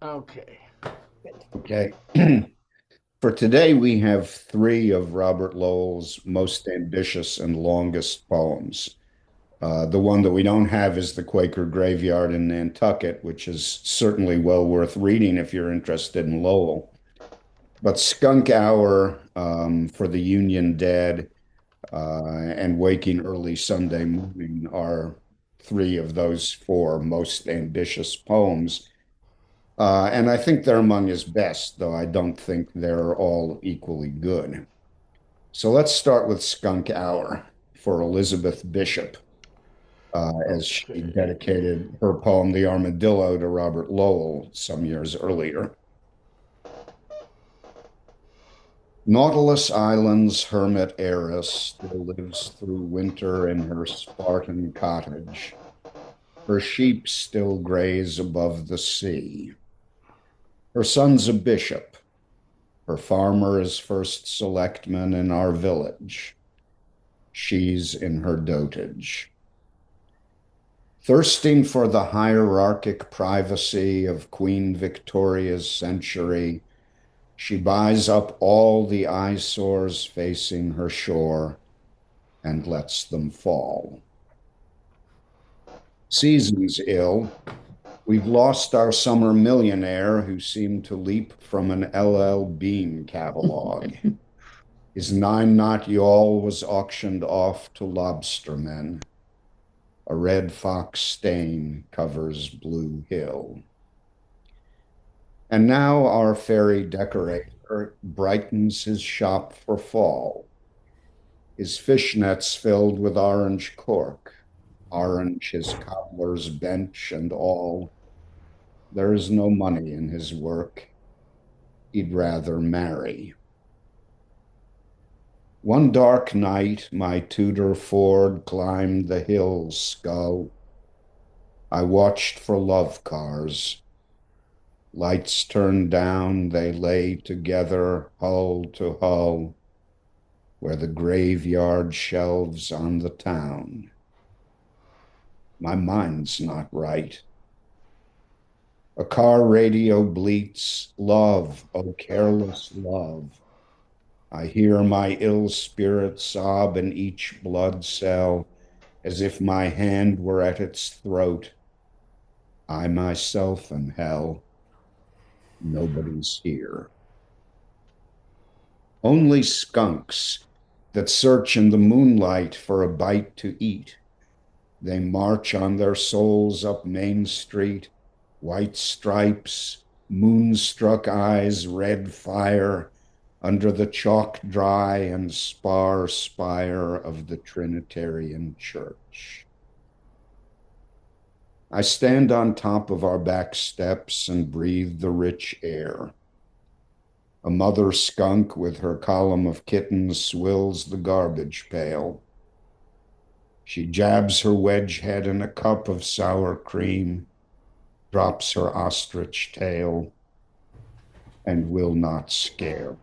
Okay. Okay. For today, we have three of Robert Lowell's most ambitious and longest poems. The one that we don't have is The Quaker Graveyard in Nantucket, which is certainly well worth reading if you're interested in Lowell. But Skunk Hour for the Union Dead and Waking Early Sunday Morning are three of those four most ambitious poems. And I think they're among his best, though I don't think they're all equally good. So let's start with Skunk Hour for Elizabeth Bishop, as she Okay. dedicated her poem, The Armadillo, to Robert Lowell some years earlier. Nautilus Island's hermit heiress still lives through winter in her Spartan cottage. Her sheep still graze above the sea. Her son's a bishop. Her farmer is first selectman in our village. She's in her dotage. Thirsting for the hierarchic privacy of Queen Victoria's century, she buys up all the eyesores facing her shore and lets them fall. Season's ill. We've lost our summer millionaire who seemed to leap from an LL Bean catalog. His nine-knot yawl was auctioned off to lobstermen. A red fox stain covers Blue Hill. And now our fairy decorator brightens his shop for fall. His fishnets filled with orange cork, orange his cobbler's bench and all. There is no money in his work. He'd rather marry. One dark night, my Tudor Ford climbed the hill skull. I watched for love cars. Lights turned down, they lay together, hull to hull, where the graveyard shelves on the town. My mind's not right. A car radio bleats, love, oh careless love. I hear my ill spirit sob in each blood cell as if my hand were at its throat. I myself am hell. Nobody's here. Only skunks that search in the moonlight for a bite to eat. They march on their souls up Main Street, white stripes, moonstruck eyes, red fire, under the chalk dry and spar spire of the Trinitarian Church. I stand on top of our back steps and breathe the rich air. A mother skunk with her column of kittens swills the garbage pail. She jabs her wedge head in a cup of sour cream, drops her ostrich tail, and will not scare.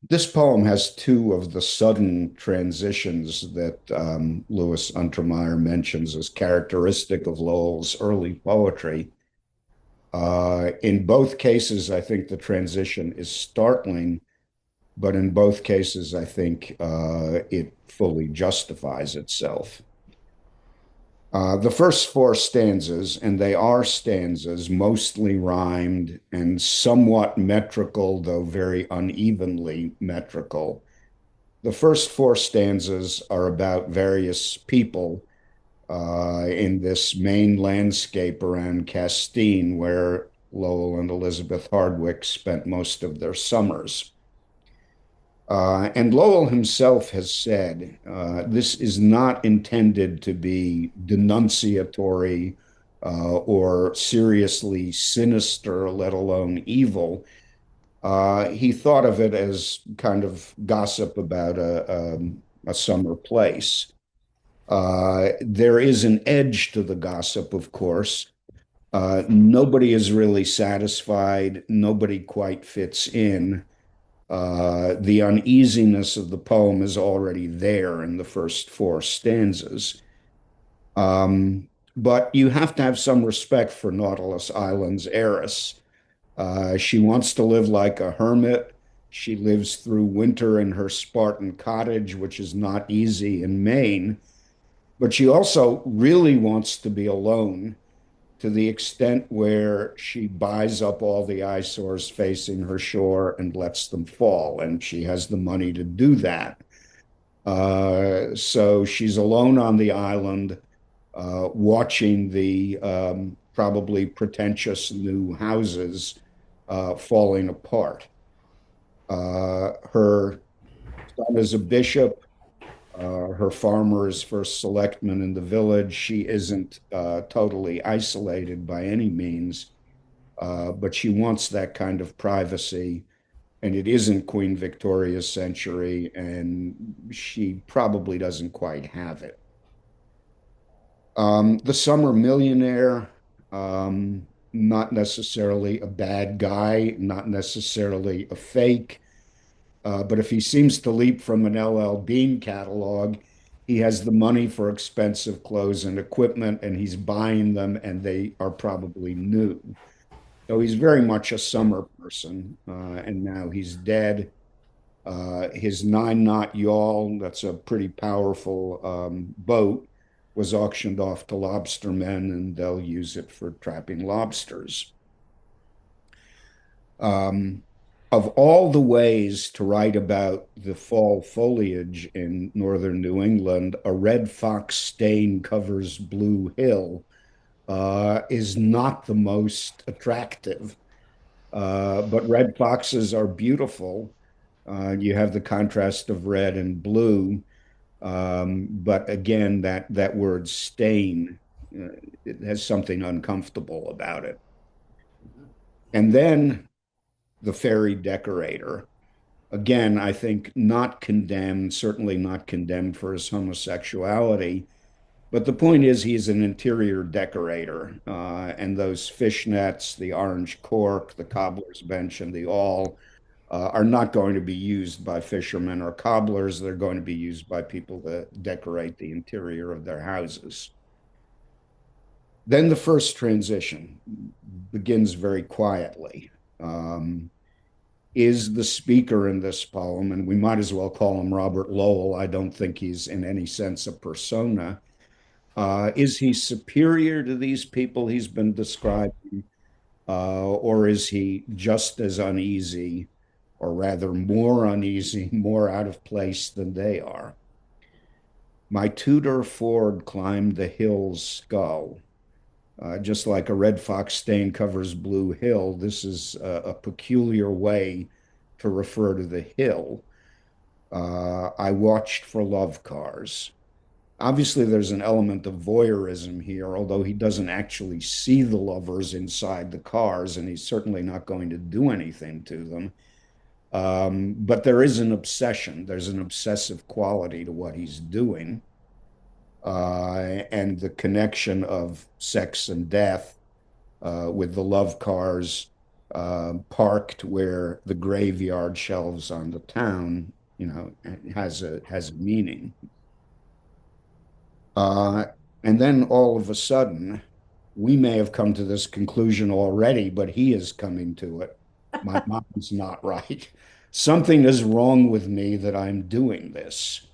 This poem has two of the sudden transitions that Louis Untermeyer mentions as characteristic of Lowell's early poetry. In both cases, I think the transition is startling, but in both cases, I think it fully justifies itself. The first four stanzas, and they are stanzas, mostly rhymed and somewhat metrical, though very unevenly metrical. The first four stanzas are about various people in this main landscape around Castine, where Lowell and Elizabeth Hardwick spent most of their summers. And Lowell himself has said this is not intended to be denunciatory or seriously sinister, let alone evil. He thought of it as kind of gossip about a summer place. There is an edge to the gossip, of course. Nobody is really satisfied. Nobody quite fits in. The uneasiness of the poem is already there in the first four stanzas. But you have to have some respect for Nautilus Island's heiress. She wants to live like a hermit. She lives through winter in her Spartan cottage, which is not easy in Maine. But she also really wants to be alone to the extent where she buys up all the eyesores facing her shore and lets them fall. And she has the money to do that. So she's alone on the island, watching the probably pretentious new houses falling apart. Her son is a bishop. Her farmer is first selectman in the village. She isn't totally isolated by any means, but she wants that kind of privacy. And it isn't Queen Victoria's century, and she probably doesn't quite have it. The Summer Millionaire, not necessarily a bad guy, not necessarily a fake. But if he seems to leap from an LL Bean catalog, he has the money for expensive clothes and equipment, and he's buying them, and they are probably new. So he's very much a summer person, and now he's dead. His 9 knot yawl, that's a pretty powerful boat, was auctioned off to lobstermen, and they'll use it for trapping lobsters. Um, of all the ways to write about the fall foliage in northern New England, a red fox stain covers Blue Hill is not the most attractive. But red foxes are beautiful. You have the contrast of red and blue. But again, that word stain, it has something uncomfortable about it. And then the fairy decorator. Again, I think not condemned, certainly not condemned for his homosexuality. But the point is, he's an interior decorator, and those fishnets, the orange cork, the cobbler's bench, and the awl are not going to be used by fishermen or cobblers. They're going to be used by people that decorate the interior of their houses. Then the first transition begins very quietly. Um, is the speaker in this poem, and we might as well call him Robert Lowell. I don't think he's in any sense a persona. Is he superior to these people he's been describing, or is he just as uneasy, or rather more uneasy, more out of place than they are? My Tudor Ford climbed the hill's skull. Just like a red fox stain covers Blue Hill, this is a peculiar way to refer to the hill. I watched for love cars. Obviously, there's an element of voyeurism here, although he doesn't actually see the lovers inside the cars, and he's certainly not going to do anything to them. But there is an obsession. There's an obsessive quality to what he's doing. And the connection of sex and death with the love cars parked where the graveyard shelves on the town, has a meaning. Uh, and then all of a sudden, we may have come to this conclusion already, but he is coming to it. My mind's not right. Something is wrong with me that I'm doing this.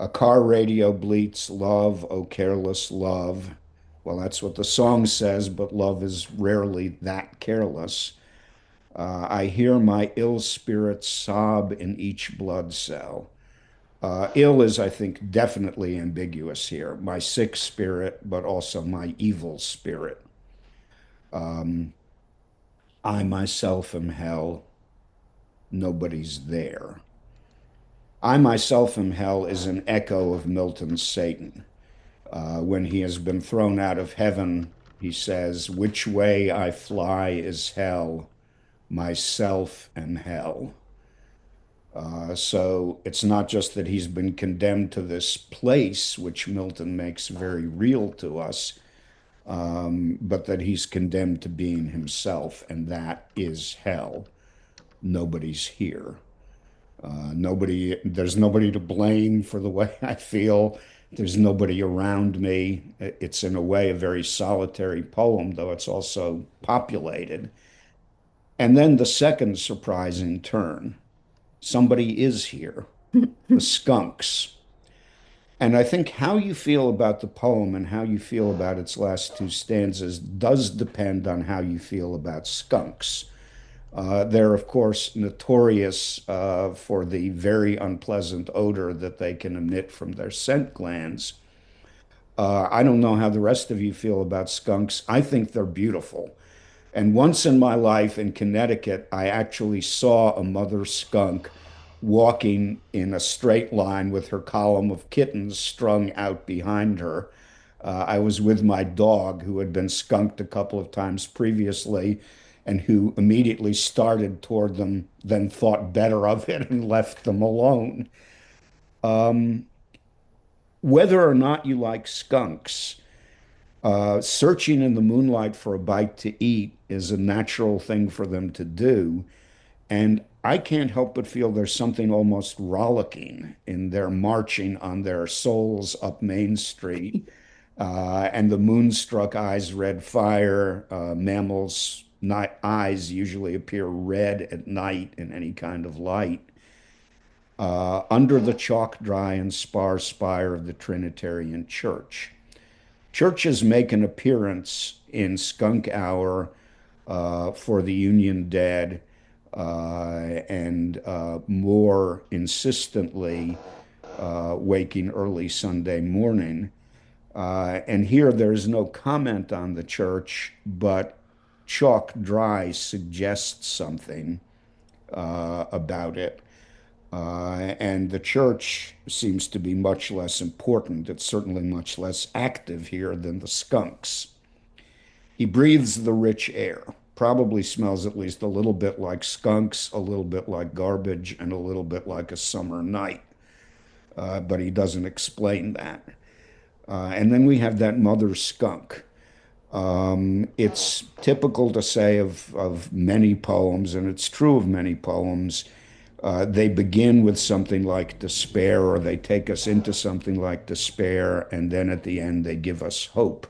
A car radio bleats, love, oh careless love. Well, that's what the song says, but love is rarely that careless. I hear my ill spirits sob in each blood cell. Ill is, I think, definitely ambiguous here. My sick spirit, but also my evil spirit. Um, I myself am hell. Nobody's there. I myself am hell is an echo of Milton's Satan. When he has been thrown out of heaven, he says, which way I fly is hell, myself am hell. So it's not just that he's been condemned to this place, which Milton makes very real to us, but that he's condemned to being himself, and that is hell. Nobody's here. There's nobody to blame for the way I feel. There's nobody around me. It's in a way a very solitary poem, though it's also populated. And then the second surprising turn, somebody is here, the skunks. And I think how you feel about the poem and how you feel about its last two stanzas does depend on how you feel about skunks. They're, of course, notorious for the very unpleasant odor that they can emit from their scent glands. I don't know how the rest of you feel about skunks. I think they're beautiful. And once in my life in Connecticut, I actually saw a mother skunk walking in a straight line with her column of kittens strung out behind her. I was with my dog, who had been skunked a couple of times previously and who immediately started toward them, then thought better of it and left them alone. Um, Whether or not you like skunks, searching in the moonlight for a bite to eat is a natural thing for them to do. And I can't help but feel there's something almost rollicking in their marching on their soles up Main Street, and the moonstruck eyes red fire. Mammals' night eyes usually appear red at night in any kind of light. Under the chalk dry and spar spire of the Trinitarian Church. Churches make an appearance in skunk hour for the Union dead, and more insistently waking early Sunday morning. And here there's no comment on the church, but chalk dry suggests something about it. And the church seems to be much less important. It's certainly much less active here than the skunks. He breathes the rich air, probably smells at least a little bit like skunks, a little bit like garbage, and a little bit like a summer night. But he doesn't explain that. And then we have that mother skunk. It's typical to say of many poems, and it's true of many poems, they begin with something like despair, or they take us into something like despair, and then at the end they give us hope.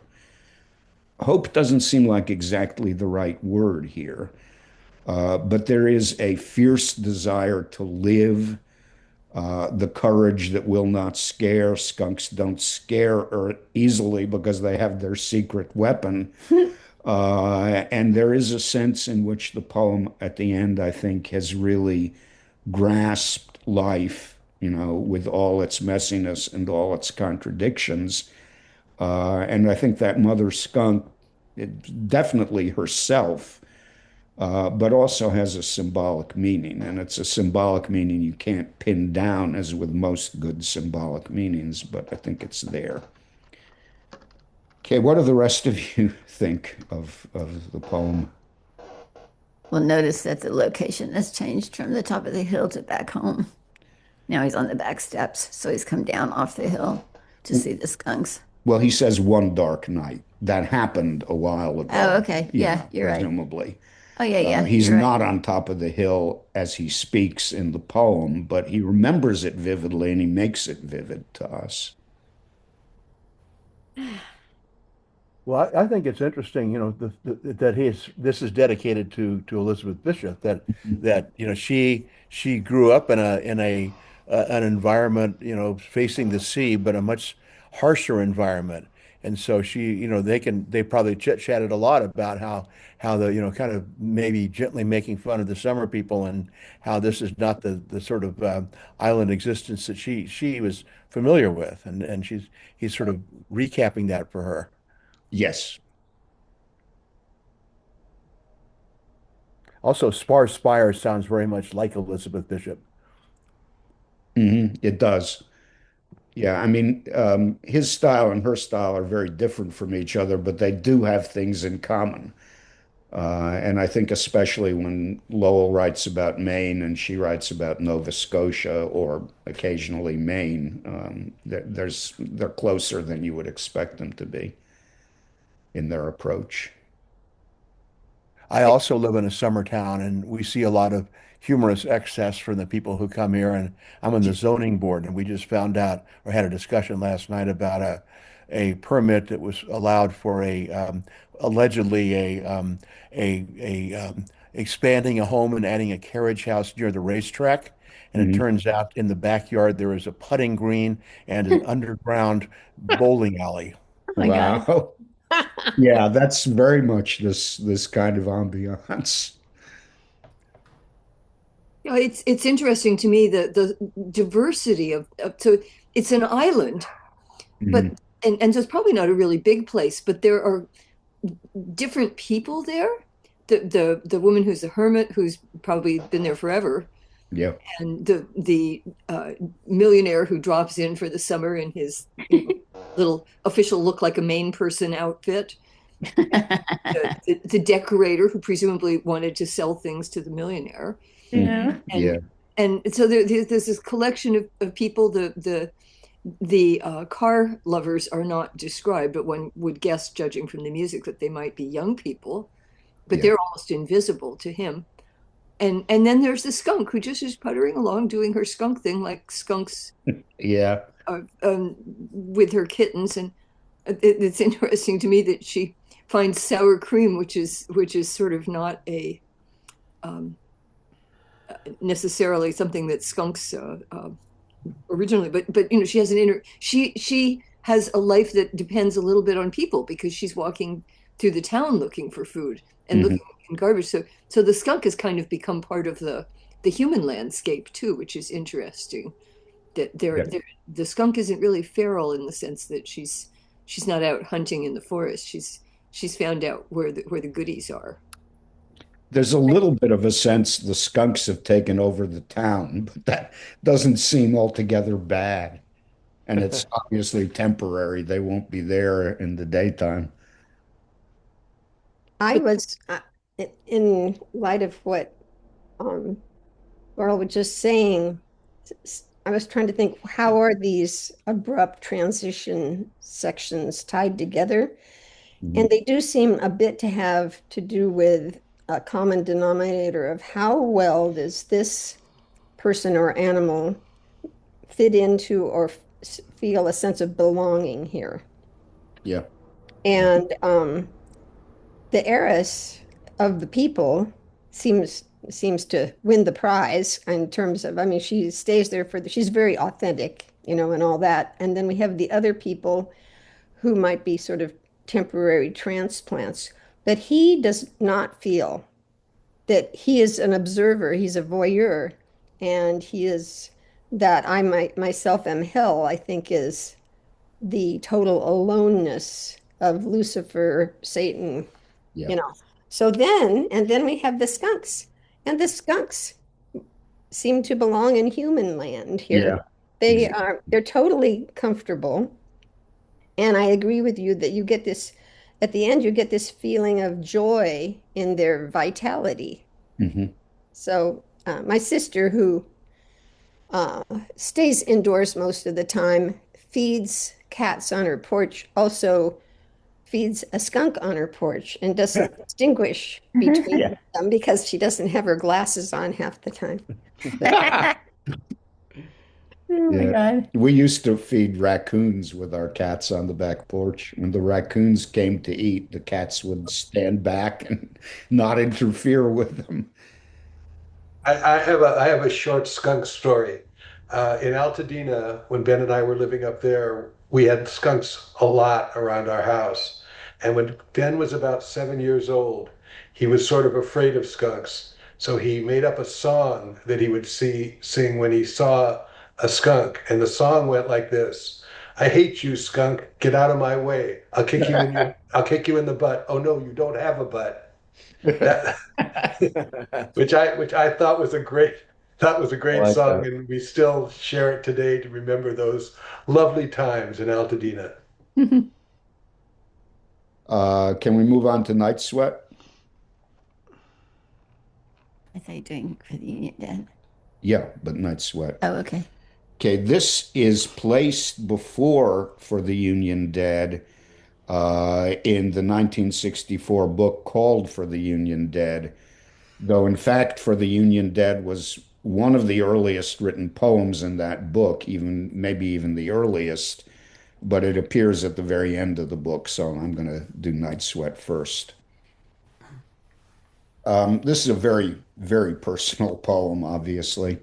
Hope doesn't seem like exactly the right word here, but there is a fierce desire to live, the courage that will not scare. Skunks don't scare easily because they have their secret weapon. And there is a sense in which the poem at the end, I think, has really grasped life, with all its messiness and all its contradictions. And I think that mother skunk, definitely herself, but also has a symbolic meaning. And it's a symbolic meaning you can't pin down, as with most good symbolic meanings, but I think it's there. Okay, what do the rest of you think of the poem? Well, notice that the location has changed from the top of the hill to back home. Now he's on the back steps, so he's come down off the hill to see the skunks. Well, he says one dark night. That happened a while Oh, ago. okay. Yeah, Yeah, you're right. presumably. Oh, yeah, yeah, He's you're right. not on top of the hill as he speaks in the poem, but he remembers it vividly and he makes it vivid to us. Well, I think it's interesting, that this is dedicated to Elizabeth Bishop. That she grew up in a an environment, facing the sea, but a much harsher environment. And so they probably chit-chatted a lot about how the kind of maybe gently making fun of the summer people, and how this is not the sort of island existence that she was familiar with, and he's sort of recapping that for her. Yes. Also, Spar Spire sounds very much like Elizabeth Bishop. It does. Yeah, I mean, his style and her style are very different from each other, but they do have things in common. And I think especially when Lowell writes about Maine and she writes about Nova Scotia or occasionally Maine, they're closer than you would expect them to be in their approach. I also live in a summer town, and we see a lot of humorous excess from the people who come here. And I'm on the zoning board, and we just found out or had a discussion last night about a permit that was allowed for a allegedly a expanding a home and adding a carriage house near the racetrack. And it Mhm. turns out in the backyard there is a putting green and an underground bowling alley. Oh my God. Wow. Yeah, that's very much this kind of ambiance. You know, it's interesting to me the diversity of so it's an island, but Mhm. and so it's probably not a really big place, but there are different people there. The woman who's a hermit who's probably been there forever, Yeah. and the millionaire who drops in for the summer in his little official look like a Maine person outfit. The decorator who presumably wanted to sell things to the millionaire. Yeah. and Yeah. and so there's this collection of people. The car lovers are not described, but one would guess, judging from the music, that they might be young people, but Yeah. they're almost invisible to him. And then there's the skunk who just is puttering along doing her skunk thing like skunks Yeah. uh, um, with her kittens. And it's interesting to me that she finds sour cream, which is sort of not a um, necessarily something that skunks originally, but she has an inner she has a life that depends a little bit on people because she's walking through the town looking for food and Mhm. looking in garbage. So the skunk has kind of become part of the human landscape too, which is interesting. That Yeah. the skunk isn't really feral in the sense that she's not out hunting in the forest. She's found out where the goodies are. There's a little bit of a sense the skunks have taken over the town, but that doesn't seem altogether bad. And it's obviously temporary. They won't be there in the daytime. I was, in light of what um, Laurel was just saying, I was trying to think, how are these abrupt transition sections tied together? And Mhm. they do seem a bit to have to do with a common denominator of how well does this person or animal fit into or feel a sense of belonging here. Yeah. Yeah. And the heiress of the people seems to win the prize in terms of, I mean, she stays there she's very authentic, and all that. And then we have the other people who might be sort of temporary transplants, but he does not feel that he is an observer, he's a voyeur, and he is that myself am hell, I think is the total aloneness of Lucifer, Satan, Yeah. you know. And then we have the skunks, and the skunks seem to belong in human land here. Yeah. Exactly. They're totally comfortable, and I agree with you that you get this at the end, you get this feeling of joy in their vitality. Hmm. So my sister, who uh, stays indoors most of the time, feeds cats on her porch, also feeds a skunk on her porch and doesn't distinguish Yeah. between them because she doesn't have her glasses on half the time. Oh my Yeah. God. We used to feed raccoons with our cats on the back porch. When the raccoons came to eat, the cats would stand back and not interfere with them. I have a short skunk story. In Altadena, when Ben and I were living up there, we had skunks a lot around our house. And when Ben was about 7 years old, he was sort of afraid of skunks. So he made up a song that he would sing when he saw a skunk. And the song went like this. I hate you, skunk. Get out of my way. I'll kick you in the butt. Oh no, you don't have a butt. That which I thought was a great Like song, that. and we still share it today to remember those lovely times in Altadena. Can we move on to Night Sweat? I thought you were doing for the Union Dad. Yeah, but Night Sweat. Oh, okay. Okay, this is placed before For the Union Dead in the 1964 book called For the Union Dead. though in fact, For the Union Dead was one of the earliest written poems in that book, even maybe even the earliest, but it appears at the very end of the book, so I'm going to do Night Sweat first. This is a very, very personal poem, obviously.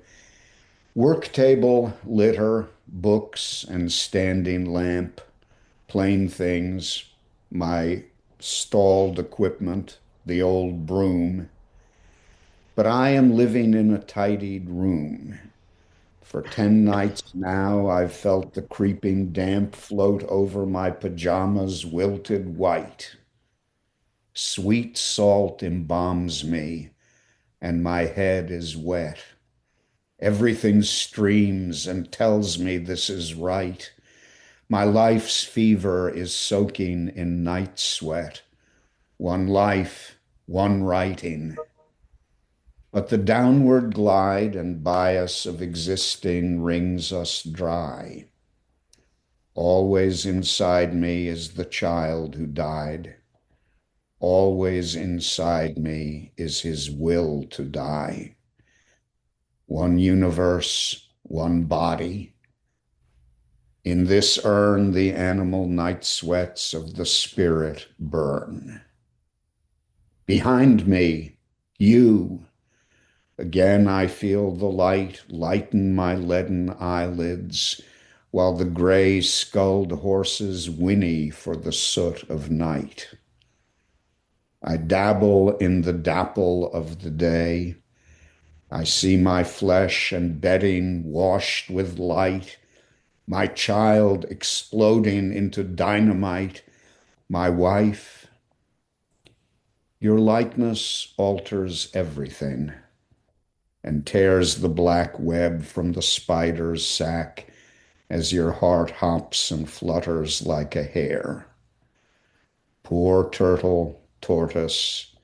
Work table, litter, books, and standing lamp, plain things, my stalled equipment, the old broom. But I am living in a tidied room. For 10 nights now, I've felt the creeping damp float over my pajamas, wilted white. Sweet salt embalms me, and my head is wet. Everything streams and tells me this is right. My life's fever is soaking in night sweat. One life, one writing. But the downward glide and bias of existing wrings us dry. Always inside me is the child who died. Always inside me is his will to die. One universe, one body. In this urn, the animal night sweats of the spirit burn. Behind me, you. Again, I feel the light lighten my leaden eyelids, while the gray skulled horses whinny for the soot of night. I dabble in the dapple of the day. I see my flesh and bedding washed with light, my child exploding into dynamite, my wife. Your likeness alters everything and tears the black web from the spider's sack as your heart hops and flutters like a hare. Poor turtle, tortoise,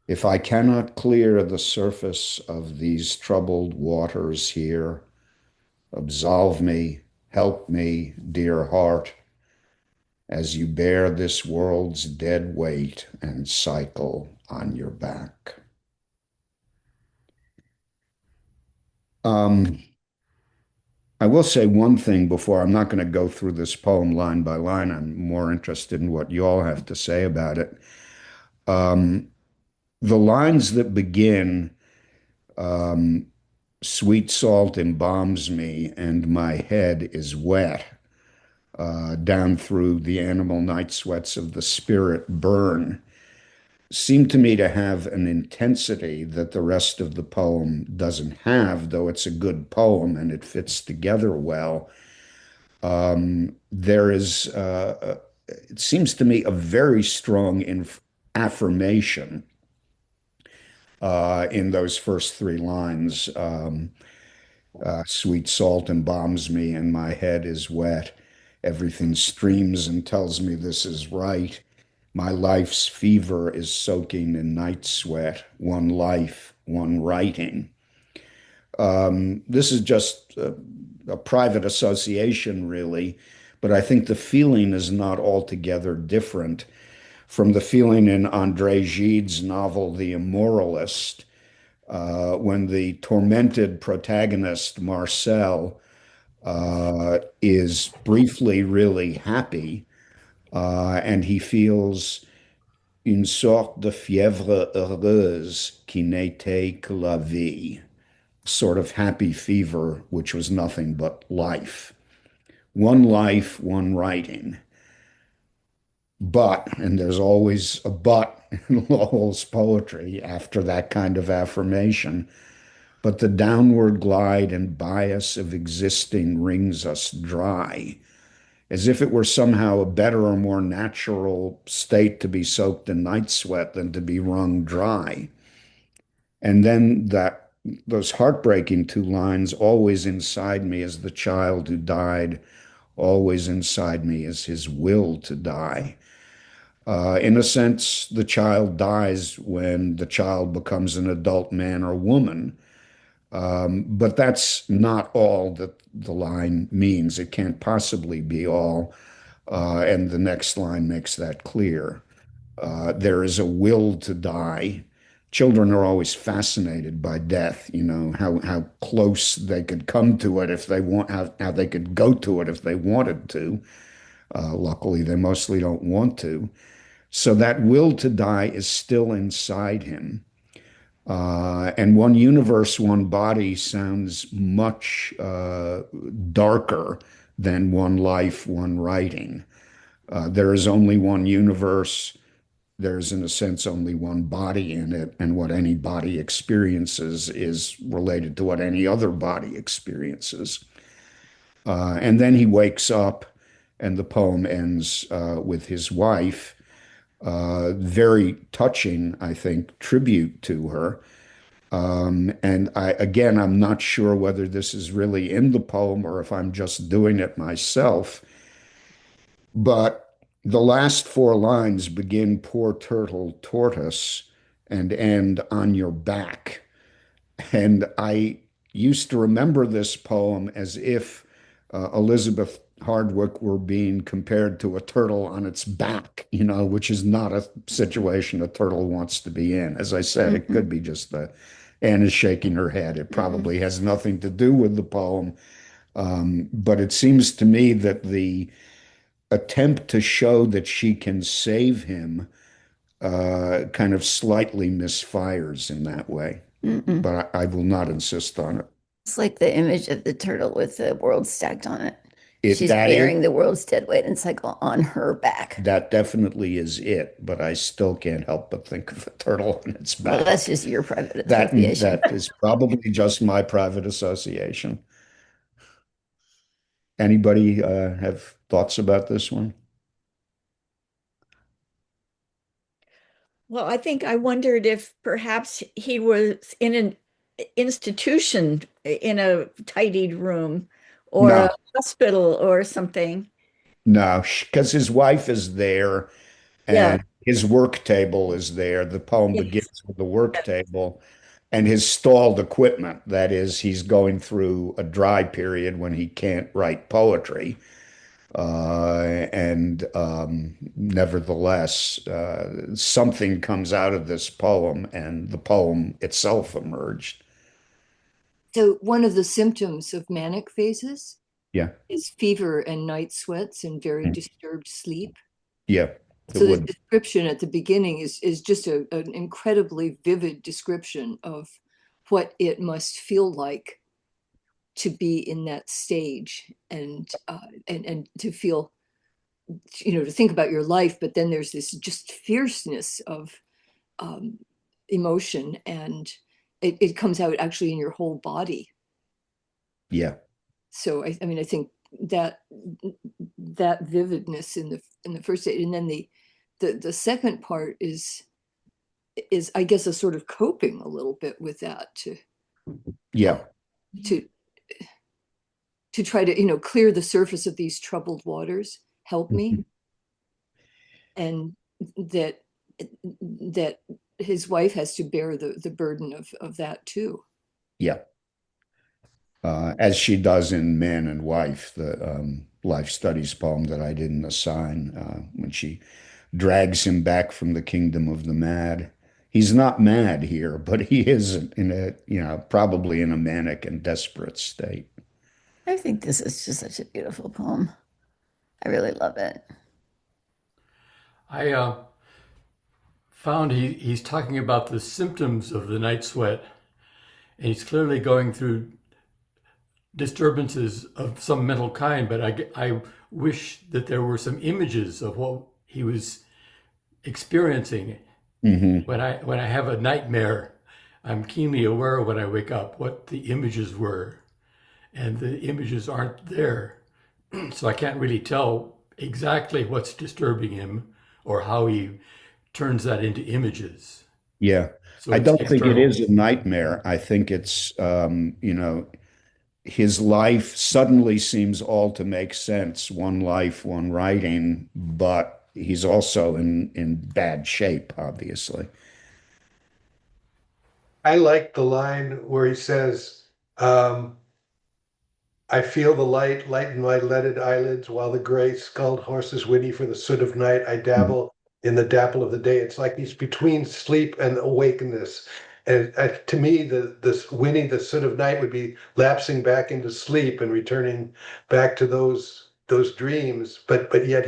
if I cannot clear the surface of these troubled waters here, absolve me, help me, dear heart, as you bear this world's dead weight and cycle on your back. Um, I will say one thing before. I'm not going to go through this poem line by line. I'm more interested in what you all have to say about it. Um, the lines that begin, um, sweet salt embalms me and my head is wet, down through the animal night sweats of the spirit burn, seem to me to have an intensity that the rest of the poem doesn't have, though it's a good poem and it fits together well. There is, it seems to me, a very strong affirmation in those first three lines. Sweet salt embalms me and my head is wet. Everything streams and tells me this is right. My life's fever is soaking in night sweat. One life, one writing. This is just a private association, really, but I think the feeling is not altogether different from the feeling in André Gide's novel, The Immoralist, when the tormented protagonist, Marcel, is briefly really happy, and he feels une sorte de fièvre heureuse qui n'était que la vie, sort of happy fever, which was nothing but life. One life, one writing. But, and there's always a but in Lowell's poetry after that kind of affirmation, but the downward glide and bias of existing wrings us dry, as if it were somehow a better or more natural state to be soaked in night sweat than to be wrung dry. And then those heartbreaking two lines, always inside me is the child who died, always inside me is his will to die. In a sense, the child dies when the child becomes an adult man or woman. But that's not all that the line means. It can't possibly be all. And the next line makes that clear. There is a will to die, children are always fascinated by death, how close they could come to it if they want, how they could go to it if they wanted to. Luckily, they mostly don't want to. So that will to die is still inside him. And one universe, one body sounds much darker than one life, one writing. There is only one universe. There's, in a sense, only one body in it. And what any body experiences is related to what any other body experiences. And then he wakes up, and the poem ends with his wife. Very touching, I think, tribute to her. And again, I'm not sure whether this is really in the poem or if I'm just doing it myself. But the last four lines begin, "Poor turtle, tortoise," and end, "On your back." And I used to remember this poem as if Elizabeth Hardwick were being compared to a turtle on its back, which is not a situation a turtle wants to be in. As I said, it Mm-hmm. could be just the Anne is shaking her head. It Mm-hmm. probably has nothing to do with the poem. But it seems to me that the attempt to show that she can save him kind of slightly misfires in that way. Mm-mm. But I will not insist on it. It's like the image of the turtle with the world stacked on it. It She's that is bearing the world's dead weight, and it's like on her back. that definitely is it, but I still can't help but think of a turtle on its Well, that's back. just your private That association. that is probably just my private association. Anybody have thoughts about this one? Well, I think I wondered if perhaps he was in an institution in a tidied room or a No, hospital or something. no, because his wife is there Yeah. and his work table is there. The poem Yes. begins with the work table and his stalled equipment. That is, he's going through a dry period when he can't write poetry. And nevertheless, something comes out of this poem, and the poem itself emerged. So one of the symptoms of manic phases Yeah. is fever and night sweats and very Mm. disturbed sleep. Yeah, it So the would. description at the beginning is just an incredibly vivid description of what it must feel like to be in that stage and to feel, to think about your life, but then there's this just fierceness of um, emotion, and it comes out actually in your whole body. Yeah. So I mean, I think that that vividness in the first aid, and then the second part is I guess a sort of coping a little bit with that uh, Yeah. to to try to clear the surface of these troubled waters, help me. Mhm. And that that his wife has to bear the burden of that too. Yeah. As she does in Man and Wife, the life studies poem that I didn't assign, when she drags him back from the kingdom of the mad. He's not mad here, but he is in probably in a manic and desperate state. I think this is just such a beautiful poem. I really love it. I found he's talking about the symptoms of the night sweat, and he's clearly going through disturbances of some mental kind. But I wish that there were some images of what he was experiencing. Hmm. When I have a nightmare, I'm keenly aware when I wake up what the images were, and the images aren't there, so I can't really tell exactly what's disturbing him or how he turns that into images. Yeah. So I it's don't think it external. is a nightmare. I think it's, his life suddenly seems all to make sense. One life, one writing, but he's also in bad shape, obviously. I like the line where he says, I feel the light in my leaded eyelids while the gray skulled horses whinny for the soot of night. I Mhm. dabble in the dapple of the day. It's like he's between sleep and awakeness. And to me, this winning the Son of Night would be lapsing back into sleep and returning back to those dreams. But yet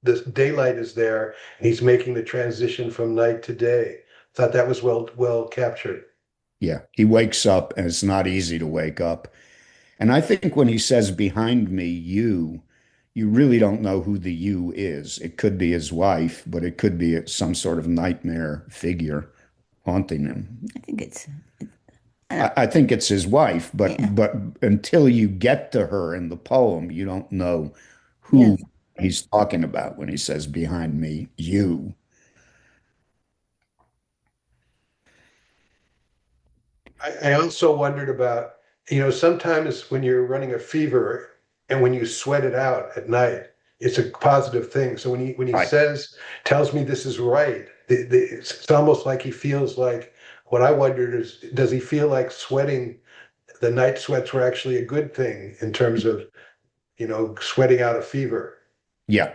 the daylight is there, and he's making the transition from night to day. Thought that was well captured. Yeah, he wakes up and it's not easy to wake up. And I think when he says behind me, you really don't know who the you is. It could be his wife, but it could be some sort of nightmare figure haunting him. I think it's, I don't, I think it's his wife, yeah. but until you get to her in the poem, you don't know who Yes. he's talking about when he says behind me, you. I also wondered about, sometimes when you're running a fever and when you sweat it out at night, it's a positive thing. So when he Right. tells me this is right, it's almost like he feels like, what I wondered is, does he feel like sweating, the night sweats were actually a good thing in terms of, sweating out a fever? Yeah.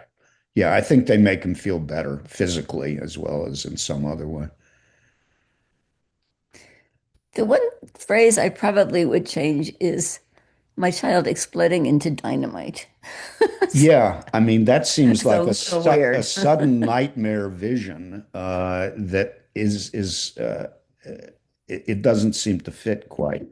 Yeah, I think they make him feel better physically as well as in some other way. The one phrase I probably would change is my child exploding into dynamite. Yeah, I mean, that That's seems like so a weird. sudden nightmare vision that is it doesn't seem to fit quite.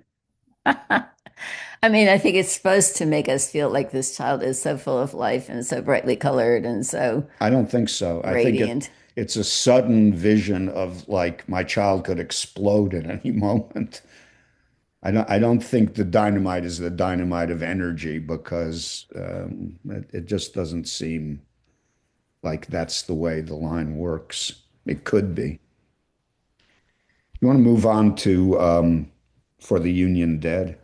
I mean, I think it's supposed to make us feel like this child is so full of life and so brightly colored and so I don't think so. I think radiant. it's a sudden vision of like my child could explode at any moment. I don't think the dynamite is the dynamite of energy because it just doesn't seem like that's the way the line works. It could be. You want to move on to For the Union Dead?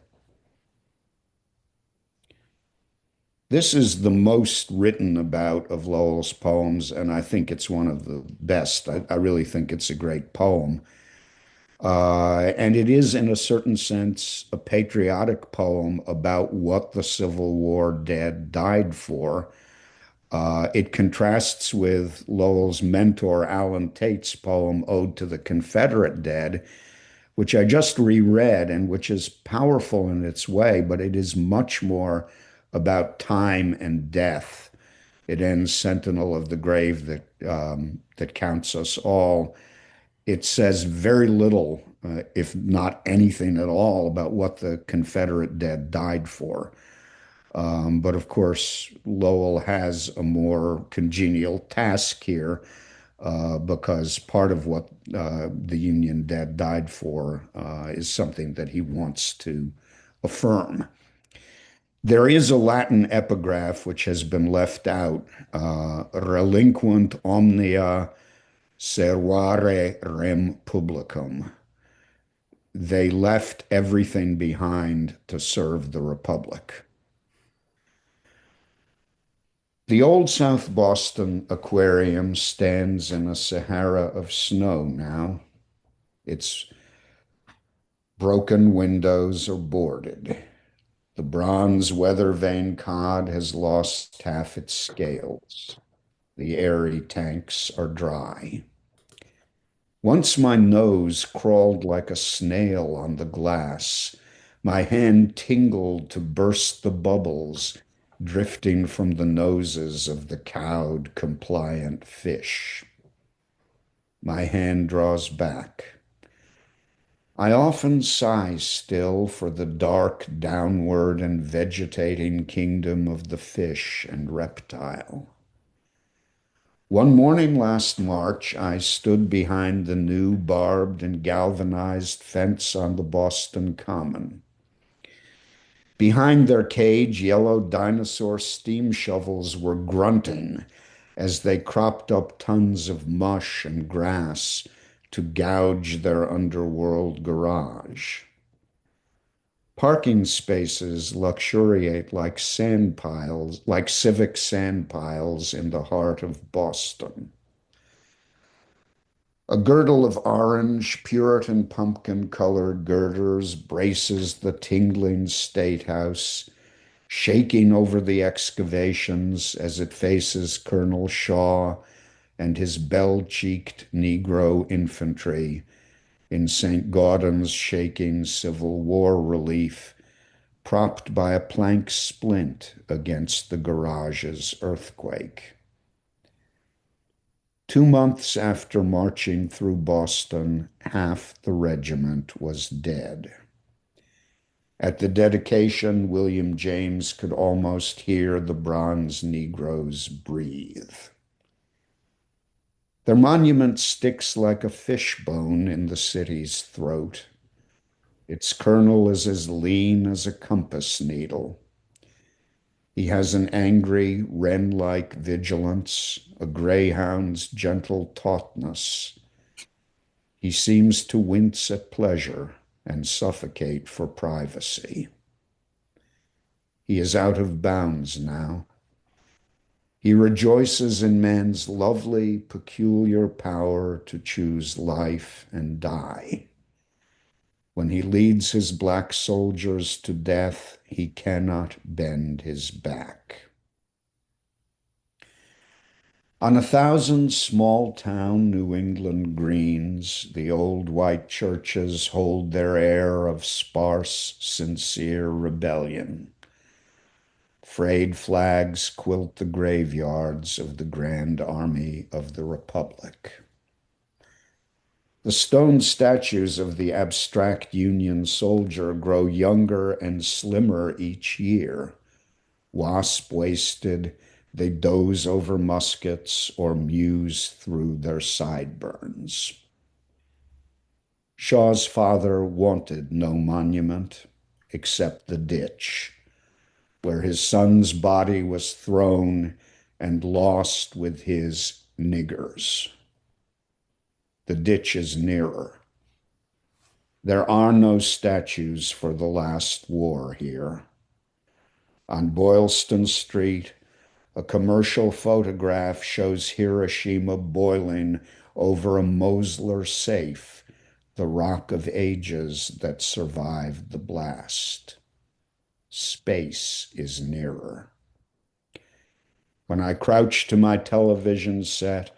This is the most written about of Lowell's poems, and I think it's one of the best. I really think it's a great poem. And it is, in a certain sense, a patriotic poem about what the Civil War dead died for. It contrasts with Lowell's mentor, Alan Tate's poem, Ode to the Confederate Dead, which I just reread and which is powerful in its way, but it is much more about time and death. It ends Sentinel of the Grave that counts us all. It says very little, if not anything at all, about what the Confederate dead died for. But of course, Lowell has a more congenial task here because part of what the Union dead died for is something that he wants to affirm. There is a Latin epigraph which has been left out, relinquunt omnia servare rem publicum. They left everything behind to serve the Republic. The old South Boston Aquarium stands in a Sahara of snow now. Its broken windows are boarded. The bronze weather vane cod has lost half its scales. The airy tanks are dry. Once my nose crawled like a snail on the glass. My hand tingled to burst the bubbles drifting from the noses of the cowed, compliant fish. My hand draws back. I often sigh still for the dark, downward and vegetating kingdom of the fish and reptile. One morning last March, I stood behind the new barbed and galvanized fence on the Boston Common. Behind their cage, yellow dinosaur steam shovels were grunting as they cropped up tons of mush and grass to gouge their underworld garage. Parking spaces luxuriate like sand piles, like civic sand piles in the heart of Boston. A girdle of orange, Puritan pumpkin-colored girders braces the tingling state house, shaking over the excavations as it faces Colonel Shaw and his bell-cheeked Negro infantry in St. Gaudens's shaking Civil War relief, propped by a plank splint against the garage's earthquake. 2 months after marching through Boston, half the regiment was dead. At the dedication, William James could almost hear the bronze Negroes breathe. Their monument sticks like a fishbone in the city's throat. Its colonel is as lean as a compass needle. He has an angry, wren-like vigilance, a greyhound's gentle tautness. He seems to wince at pleasure and suffocate for privacy. He is out of bounds now. He rejoices in man's lovely, peculiar power to choose life and die. When he leads his black soldiers to death, he cannot bend his back. On 1,000 small-town New England greens, the old white churches hold their air of sparse, sincere rebellion. Frayed flags quilt the graveyards of the Grand Army of the Republic. The stone statues of the abstract Union soldier grow younger and slimmer each year. Wasp-waisted, they doze over muskets or muse through their sideburns. Shaw's father wanted no monument except the ditch, where his son's body was thrown and lost with his niggers. The ditch is nearer. There are no statues for the last war here. On Boylston Street, a commercial photograph shows Hiroshima boiling over a Mosler safe, the rock of ages that survived the blast. Space is nearer. When I crouch to my television set,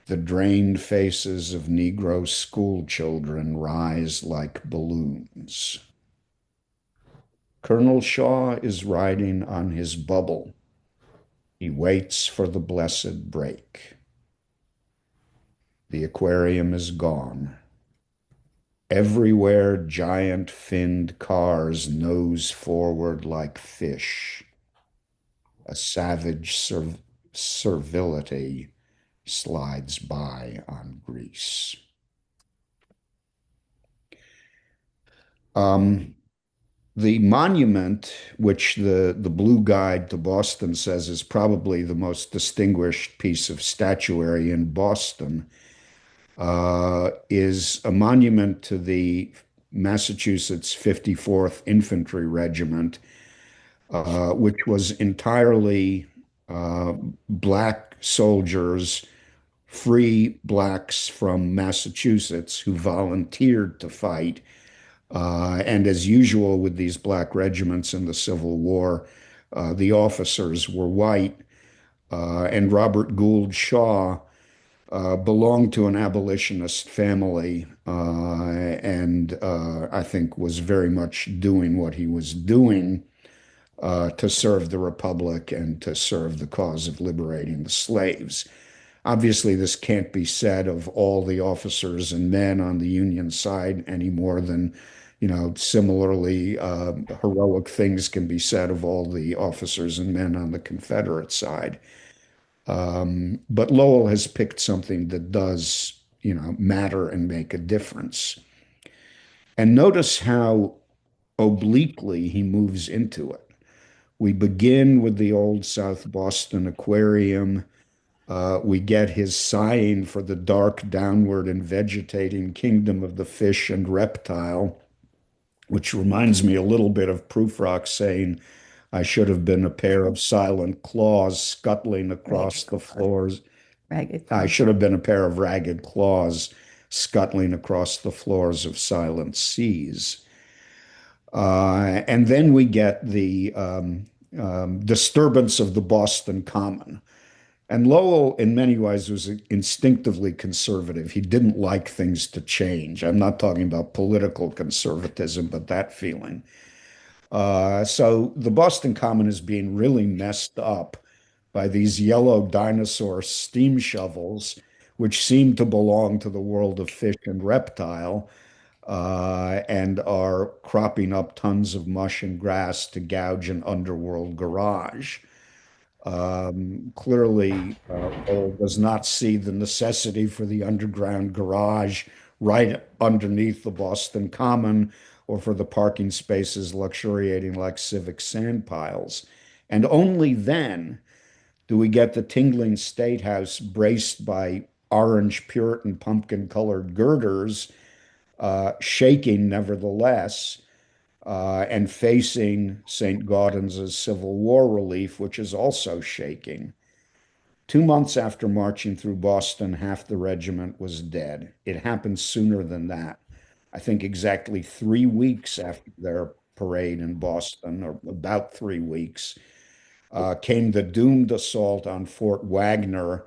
the drained faces of Negro school children rise like balloons. Colonel Shaw is riding on his bubble. He waits for the blessed break. The aquarium is gone. Everywhere giant finned cars nose forward like fish. A savage servility slides by on Greece. The monument, which the Blue Guide to Boston says is probably the most distinguished piece of statuary in Boston, is a monument to the Massachusetts 54th Infantry Regiment, which was entirely black soldiers, free blacks from Massachusetts who volunteered to fight. And as usual with these black regiments in the Civil War, the officers were white. And Robert Gould Shaw belonged to an abolitionist family, and I think was very much doing what he was doing to serve the Republic and to serve the cause of liberating the slaves. Obviously, this can't be said of all the officers and men on the Union side any more than, similarly heroic things can be said of all the officers and men on the Confederate side. But Lowell has picked something that does, matter and make a difference. And notice how obliquely he moves into it. We begin with the old South Boston Aquarium. We get his sighing for the dark, downward, and vegetating kingdom of the fish and reptile, which reminds me a little bit of Prufrock saying, I should have been a pair of silent claws scuttling across the floors. Ragged I claws. should have been a pair of ragged claws scuttling across the floors of silent seas. And then we get the disturbance of the Boston Common. And Lowell, in many ways, was instinctively conservative. He didn't like things to change. I'm not talking about political conservatism, but that feeling. So the Boston Common is being really messed up by these yellow dinosaur steam shovels, which seem to belong to the world of fish and reptile, and are cropping up tons of mush and grass to gouge an underworld garage. Clearly, Lowell does not see the necessity for the underground garage right underneath the Boston Common or for the parking spaces luxuriating like civic sand piles. And only then do we get the tingling State House braced by orange Puritan pumpkin colored girders, shaking nevertheless, and facing St. Gaudens's Civil War relief, which is also shaking. 2 months after marching through Boston, half the regiment was dead. It happened sooner than that. I think exactly 3 weeks after their parade in Boston, or about 3 weeks, came the doomed assault on Fort Wagner,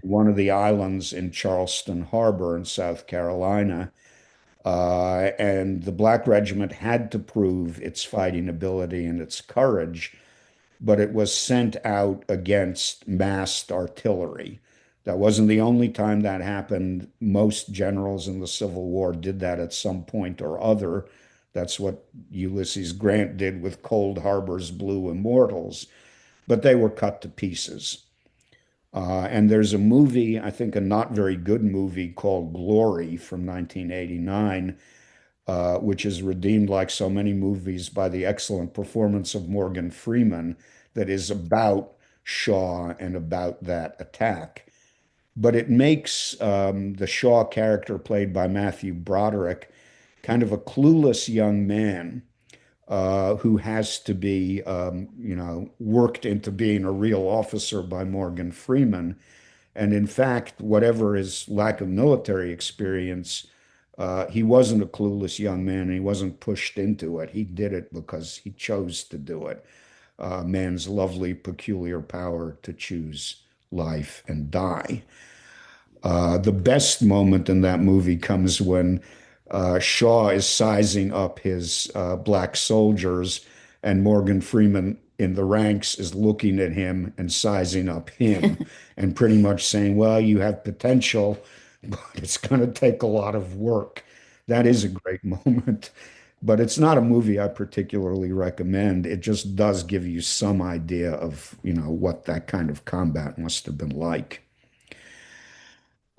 one of the islands in Charleston Harbor in South Carolina. And the Black Regiment had to prove its fighting ability and its courage, but it was sent out against massed artillery. That wasn't the only time that happened. Most generals in the Civil War did that at some point or other. That's what Ulysses Grant did with Cold Harbor's Blue Immortals, but they were cut to pieces. And there's a movie, I think a not very good movie called Glory from 1989, which is redeemed like so many movies by the excellent performance of Morgan Freeman, that is about Shaw and about that attack. But it makes the Shaw character played by Matthew Broderick kind of a clueless young man who has to be, worked into being a real officer by Morgan Freeman. And in fact, whatever his lack of military experience, he wasn't a clueless young man and he wasn't pushed into it. He did it because he chose to do it. Man's lovely, peculiar power to choose life and die. The best moment in that movie comes when Shaw is sizing up his black soldiers, and Morgan Freeman in the ranks is looking at him and sizing up him, and pretty much saying, well, you have potential, but it's going to take a lot of work. That is a great moment, but it's not a movie I particularly recommend. It just does give you some idea of, what that kind of combat must have been like.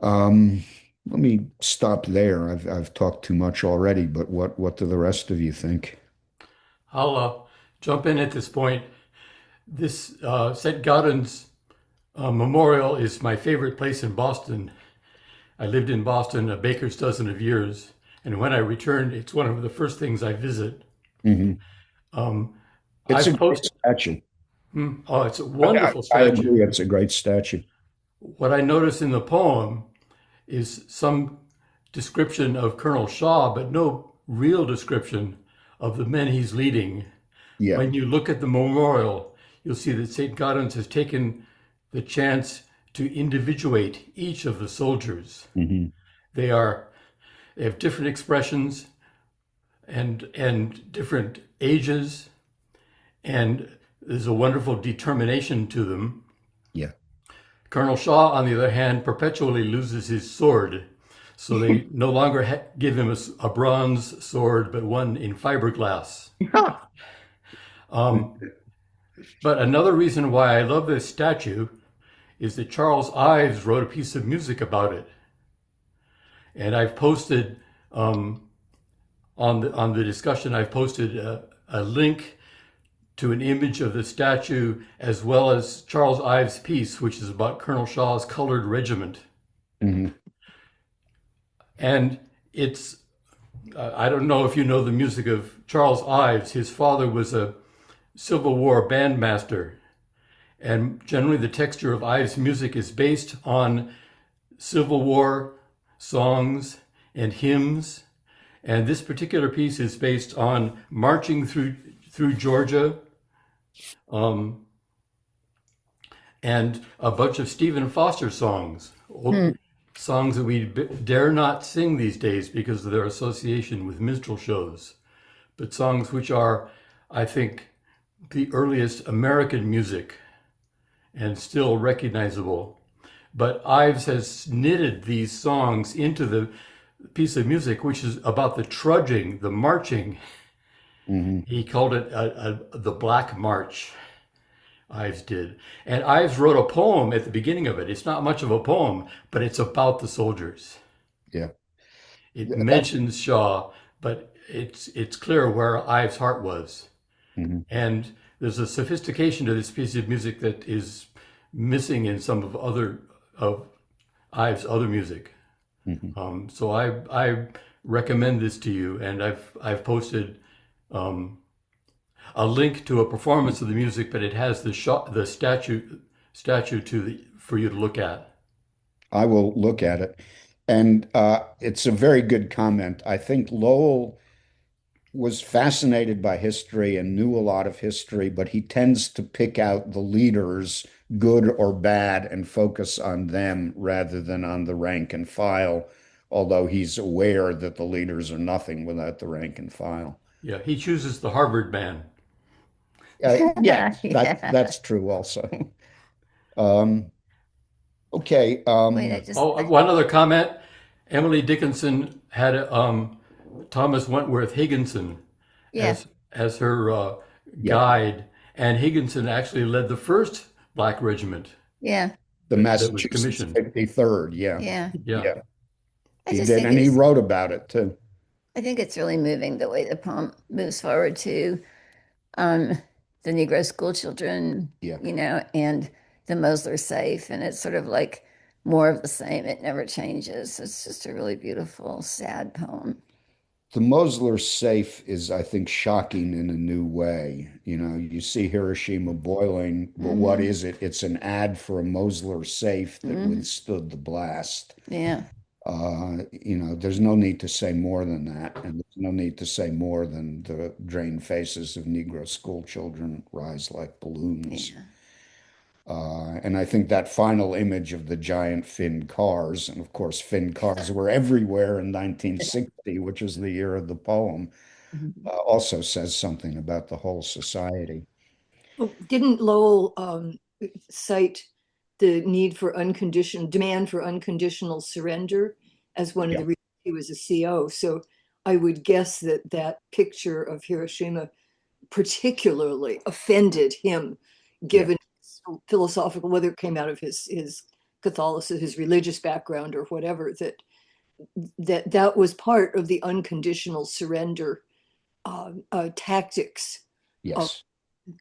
Um, Let me stop there. I've talked too much already, but what do the rest of you think? I'll jump in at this point. This St. Gaudens Memorial is my favorite place in Boston. I lived in Boston a baker's dozen of years, and when I returned, it's one of the first things I visit. Mhm. Um, It's a I've great posted, statue. oh, it's a I, wonderful I statue. agree. It's a great statue. What I notice in the poem is some description of Colonel Shaw, but no real description of the men he's leading. Yeah. When you look at the memorial, you'll see that St. Gaudens has taken the chance to individuate each of the soldiers. Hmm. They are they have different expressions and different ages, and there's a wonderful determination to them. Yeah. Colonel Shaw, on the other hand, perpetually loses his sword. So they no longer give him a bronze sword, but one in fiberglass. Um, but another reason why I love this statue is that Charles Ives wrote a piece of music about it. And I've posted on the discussion, I've posted a link to an image of the statue as well as Charles Ives' piece, which is about Colonel Shaw's colored regiment. Hmm. And it's, I don't know if you know the music of Charles Ives. His father was a Civil War bandmaster. And generally the texture of Ives' music is based on Civil War songs and hymns. And this particular piece is based on marching through Georgia, and and a bunch of Stephen Foster songs, Hmm. songs that we dare not sing these days because of their association with minstrel shows, but songs which are, I think, the earliest American music and still recognizable. But Ives has knitted these songs into the piece of music, which is about the trudging, the marching. Hmm. He called it the Black March. Ives did. And Ives wrote a poem at the beginning of it. It's not much of a poem, but it's about the soldiers. Yeah. It That's mentions Shaw, but it's clear where Ives' heart was. mhm. And there's a sophistication to this piece of music that is missing in some of Ives' other music. Mhm. So I recommend this to you, and I've posted um, a link to a performance of the music, but it has the statue for you to look at. I will look at it. And it's a very good comment. I think Lowell was fascinated by history and knew a lot of history, but he tends to pick out the leaders, good or bad, and focus on them rather than on the rank and file, although he's aware that the leaders are nothing without the rank and file. Yeah, he chooses the Harvard man. Yes, Yeah. that's true also. Um, okay. Wait, I just, Oh, one other comment. Emily Dickinson had Thomas Wentworth Higginson yeah, as her Yeah, guide, and Higginson actually led the first black regiment yeah, the that was Massachusetts commissioned. 53rd. Yeah, yeah. Yeah, yeah, I he just did, think and he it's, wrote about it too. I think it's really moving the way the poem moves forward to um, the Negro school children, Yeah. and the Mosler safe. And it's sort of like more of the same. It never changes. It's just a really beautiful, sad poem. The Mosler safe is, I think, shocking in a new way. You know, you see Hiroshima boiling, but what Hmm. is it? It's an ad for a Mosler safe that Hmm. withstood the blast. Yeah. There's no need to say more than that, and there's no need to say more than the drained faces of Negro school children rise like balloons. Yeah. And I think that final image of the giant Finn cars, and of course, Finn cars were everywhere in 1960, which is the year of the poem, also says something about the whole society. Well, didn't Lowell cite the need for unconditional demand for unconditional surrender as one of Yeah. the reasons he was a CO? So I would guess that that picture of Hiroshima particularly offended him, Yeah. given his philosophical, whether it came out of his Catholicism, his religious background, or whatever, that was part of the unconditional surrender tactics of, Yes.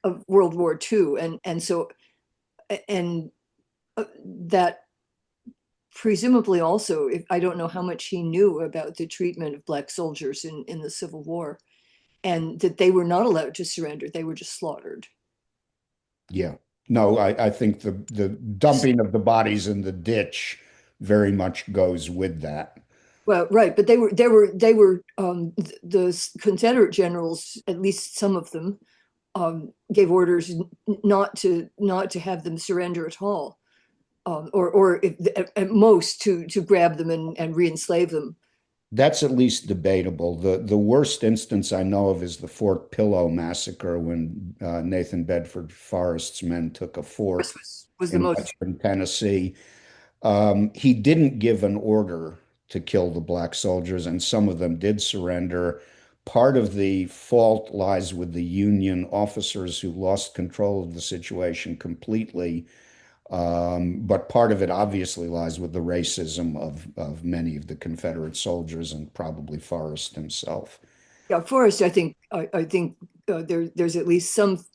of World War II, and so and that presumably also, if I don't know how much he knew about the treatment of black soldiers in the Civil War, and that they were not allowed to surrender; they were just slaughtered. Yeah. No, I think the dumping of the bodies in the ditch very much goes with that. Well, right, but they were the Confederate generals, at least some of them, gave orders not to have them surrender at all, or if, at most to grab them and re-enslave them. That's at least debatable. The worst instance I know of is the Fort Pillow massacre when Nathan Bedford Forrest's men took a fort This was the in most. Western Tennessee. He didn't give an order to kill the black soldiers, and some of them did surrender. Part of the fault lies with the Union officers who lost control of the situation completely. But part of it obviously lies with the racism of many of the Confederate soldiers and probably Forrest himself. Yeah, Forrest, I think there's at least some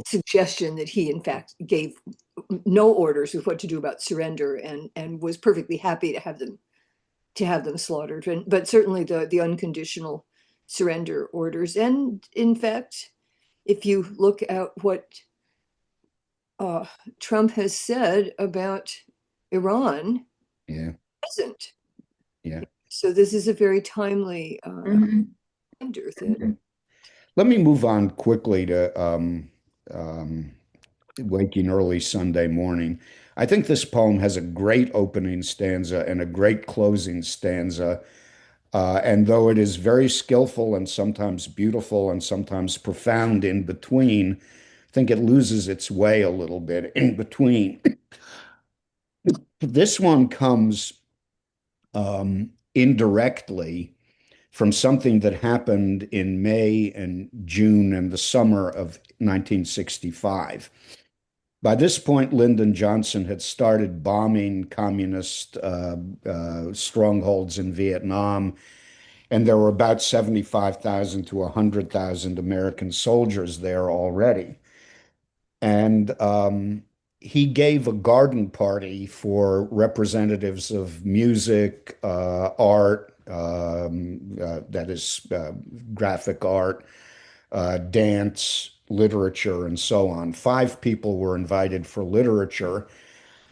suggestion that he in fact gave no orders with what to do about surrender, and was perfectly happy to have them slaughtered, but certainly the unconditional surrender orders. And in fact, if you look at what uh, Trump has said about Iran, Yeah, isn't. yeah. So this is a very timely Hmm. reminder that. Okay. Let me move on quickly to um, waking early Sunday morning. I think this poem has a great opening stanza and a great closing stanza. And though it is very skillful and sometimes beautiful and sometimes profound in between, I think it loses its way a little bit in between. This one comes indirectly from something that happened in May and June and the summer of 1965. By this point, Lyndon Johnson had started bombing communist strongholds in Vietnam, and there were about 75,000 to 100,000 American soldiers there already. And he gave a garden party for representatives of music, art, that is, graphic art, dance, literature, and so on. 5 people were invited for literature.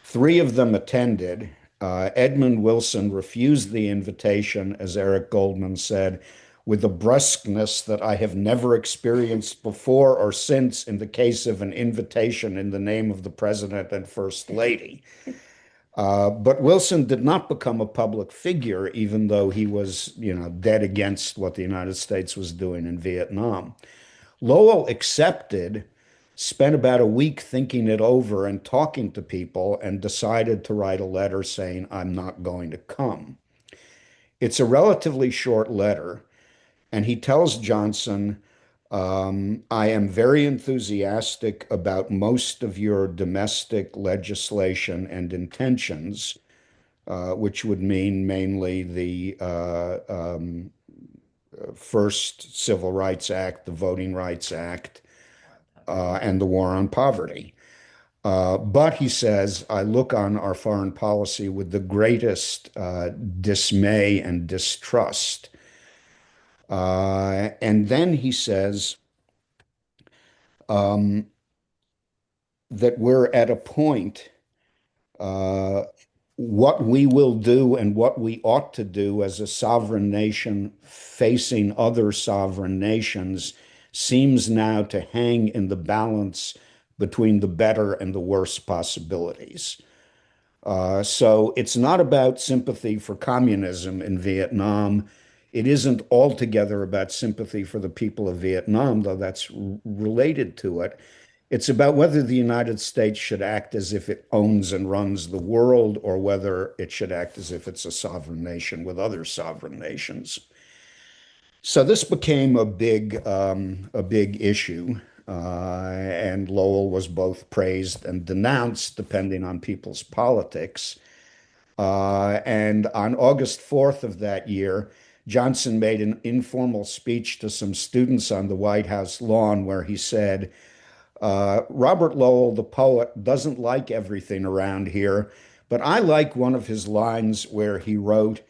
3 of them attended. Edmund Wilson refused the invitation, as Eric Goldman said, with a brusqueness that I have never experienced before or since in the case of an invitation in the name of the President and First Lady. But Wilson did not become a public figure, even though he was, dead against what the United States was doing in Vietnam. Lowell accepted, spent about a week thinking it over and talking to people, and decided to write a letter saying, I'm not going to come. It's a relatively short letter, and he tells Johnson, I am very enthusiastic about most of your domestic legislation and intentions, which would mean mainly the first Civil Rights Act, the Voting Rights Act, and the war on poverty. But he says, I look on our foreign policy with the greatest dismay and distrust. And then he says that we're at a point, uh, what we will do and what we ought to do as a sovereign nation facing other sovereign nations seems now to hang in the balance between the better and the worse possibilities. So it's not about sympathy for communism in Vietnam. It isn't altogether about sympathy for the people of Vietnam, though that's related to it. It's about whether the United States should act as if it owns and runs the world, or whether it should act as if it's a sovereign nation with other sovereign nations. So this became a big issue, and Lowell was both praised and denounced, depending on people's politics. And on August 4th of that year, Johnson made an informal speech to some students on the White House lawn where he said, Robert Lowell, the poet, doesn't like everything around here, but I like one of his lines where he wrote,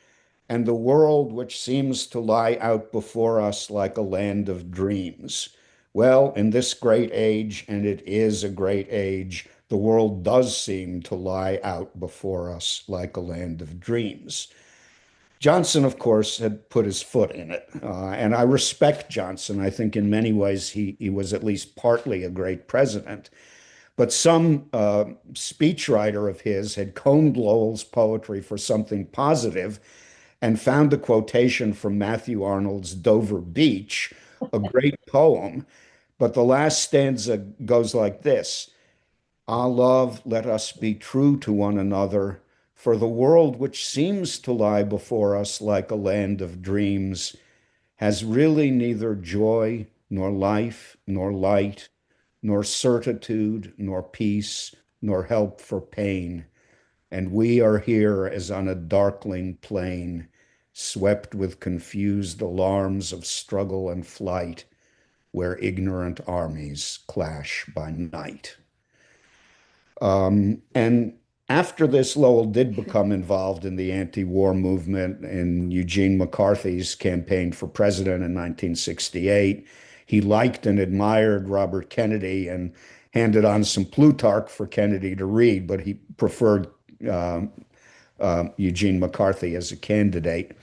and the world which seems to lie out before us like a land of dreams. Well, in this great age, and it is a great age, the world does seem to lie out before us like a land of dreams. Johnson, of course, had put his foot in it. And I respect Johnson. I think in many ways he was at least partly a great president. But some speechwriter of his had combed Lowell's poetry for something positive and found a quotation from Matthew Arnold's Dover Beach, a great poem. But the last stanza goes like this: Ah, love, let us be true to one another, for the world which seems to lie before us like a land of dreams has really neither joy, nor life, nor light, nor certitude, nor peace, nor help for pain. And we are here as on a darkling plain, swept with confused alarms of struggle and flight, where ignorant armies clash by night. And after this, Lowell did become involved in the anti-war movement in Eugene McCarthy's campaign for president in 1968. He liked and admired Robert Kennedy and handed on some Plutarch for Kennedy to read, but he preferred Eugene McCarthy as a candidate.